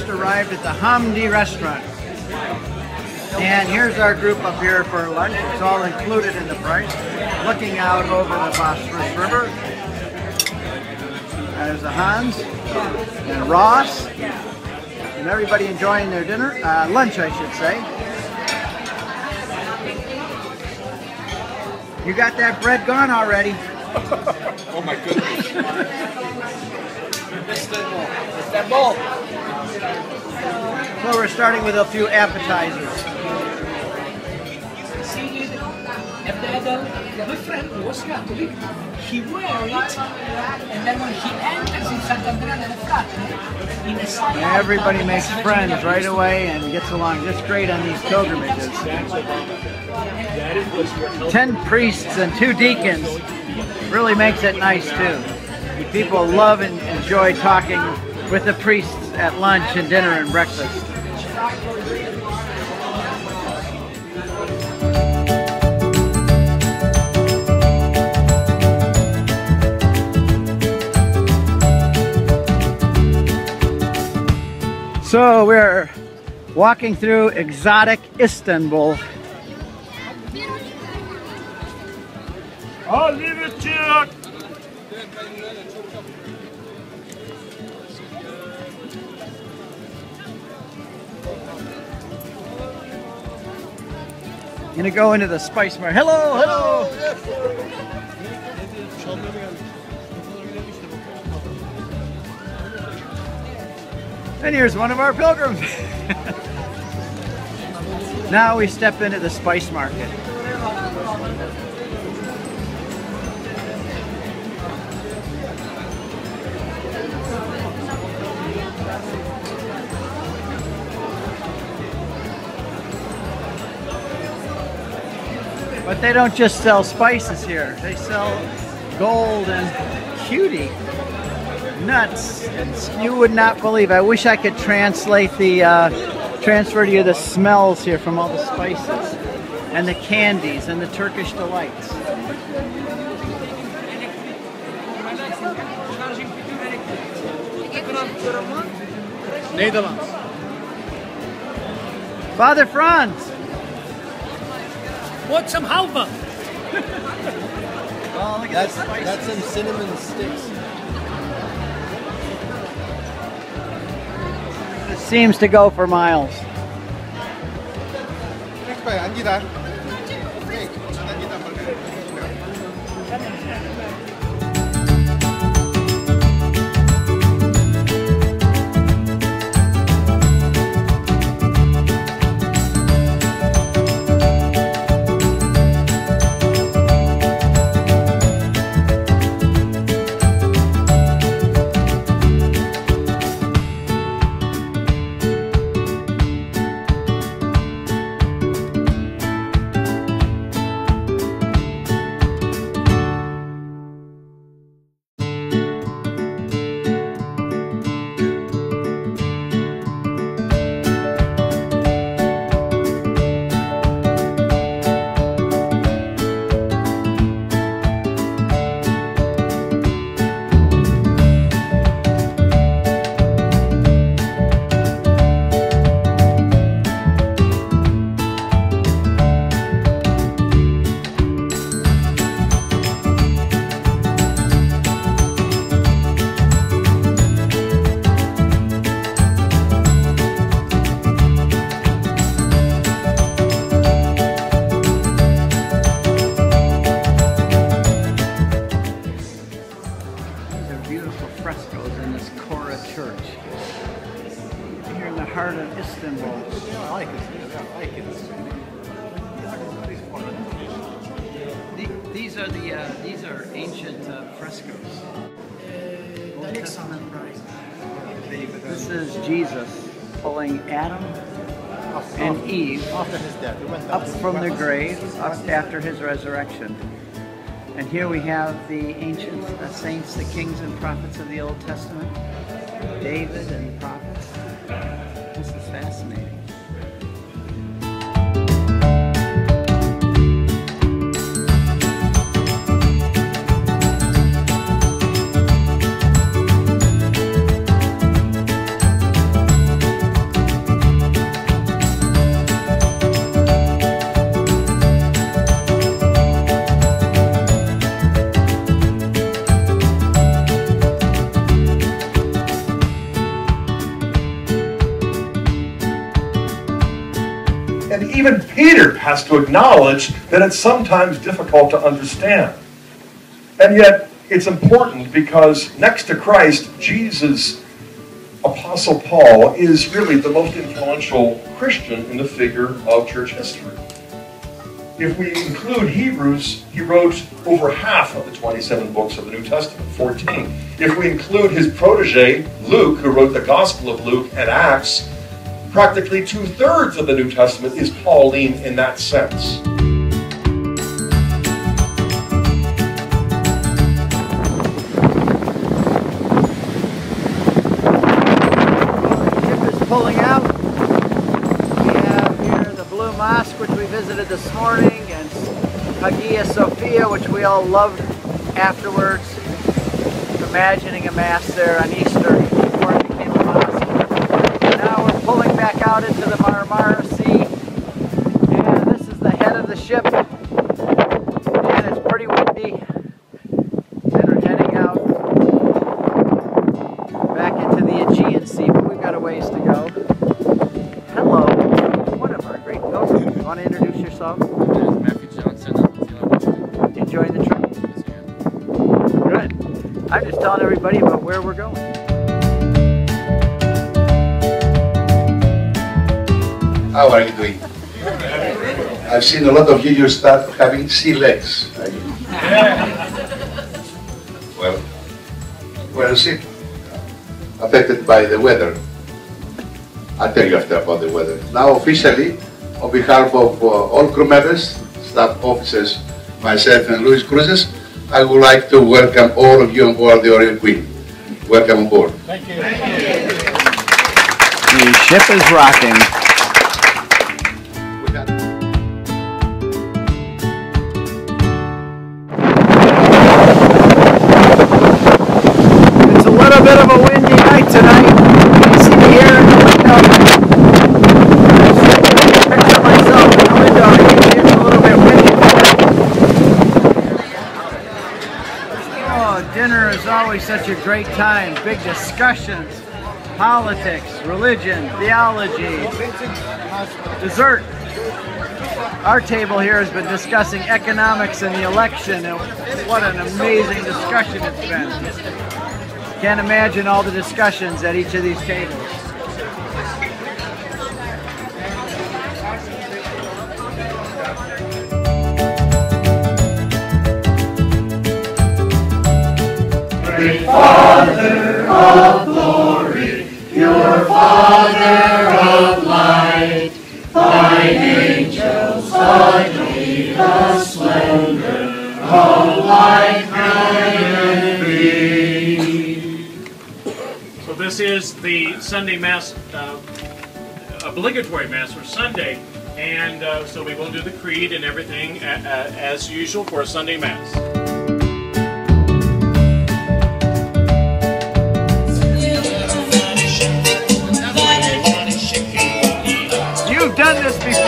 just arrived at the Hamdi restaurant. And here's our group up here for lunch. It's all included in the price. Looking out over the Bosphorus River. There's the Hans and Ross. And everybody enjoying their dinner. Lunch, I should say. You got that bread gone already. Oh my goodness. Istanbul. So we're starting with a few appetizers. My friend was Catholic, he wear it, and then when he enters in Sant'Andrea delle Fratte, in the side everybody makes friends right away and gets along just great on these pilgrimages. 10 priests and 2 deacons really makes it nice too. People love and enjoy talking with the priests at lunch and dinner and breakfast. So we're walking through exotic Istanbul. I'll leave it to you. Gonna go into the spice market. Hello, hello. And here's one of our pilgrims. Now we step into the spice market. But they don't just sell spices here. They sell gold and cutie. Nuts. You would not believe. I wish I could translate the transfer to you the smells here from all the spices and the candies and the Turkish delights. Netherlands. Father Franz. Want some halva? Oh, look at That's some cinnamon sticks. It seems to go for miles. Heart of Istanbul. I like it. I like it. These are ancient frescoes. Old Testament. This is Jesus pulling Adam and Eve after his death, up from the grave after his resurrection. And here we have the ancient saints, the kings and prophets of the Old Testament, David and the prophets. This is fascinating. even Peter has to acknowledge that it's sometimes difficult to understand. And yet, it's important because next to Christ, Jesus, Apostle Paul, is really the most influential Christian in the figure of church history. If we include Hebrews, he wrote over half of the 27 books of the New Testament, 14. If we include his protege, Luke, who wrote the Gospel of Luke and Acts, practically 2/3 of the New Testament is Pauline in that sense. Pulling out. We have here the Blue Mosque, which we visited this morning, and Hagia Sophia, which we all loved afterwards. Imagining a mass there on Easter before it became a mosque. Now we're pulling back out into the Marmara Sea, and this is the head of the ship, and it's pretty windy, and we're heading out back into the Aegean Sea, but we've got a ways to go. Hello, one of our great hosts. You want to introduce yourself? Matthew Johnson. Enjoying the trip? Good. I'm just telling everybody about where we're going. How are you doing? I've seen a lot of you start having sea legs. Well, sick. Affected by the weather. I'll tell you after about the weather. Now officially, on behalf of all crew members, staff officers, myself and Luis Cruises, I would like to welcome all of you on board the Oriole Queen. Welcome on board. Thank you. Thank you. The ship is rocking. It's a little bit of a windy night tonight. You can see the air in the window. I picture myself in the window. It's a little bit windy. Oh, dinner is always such a great time. Big discussions, politics, religion, theology, dessert. Our table here has been discussing economics and the election, and what an amazing discussion it's been. Can't imagine all the discussions at each of these tables. Great Father of glory, pure Father of light, thine angels adorn the splendor of light and thee. So this is the Sunday Mass, obligatory Mass for Sunday, and so we will do the Creed and everything as usual for a Sunday Mass. You've done this before.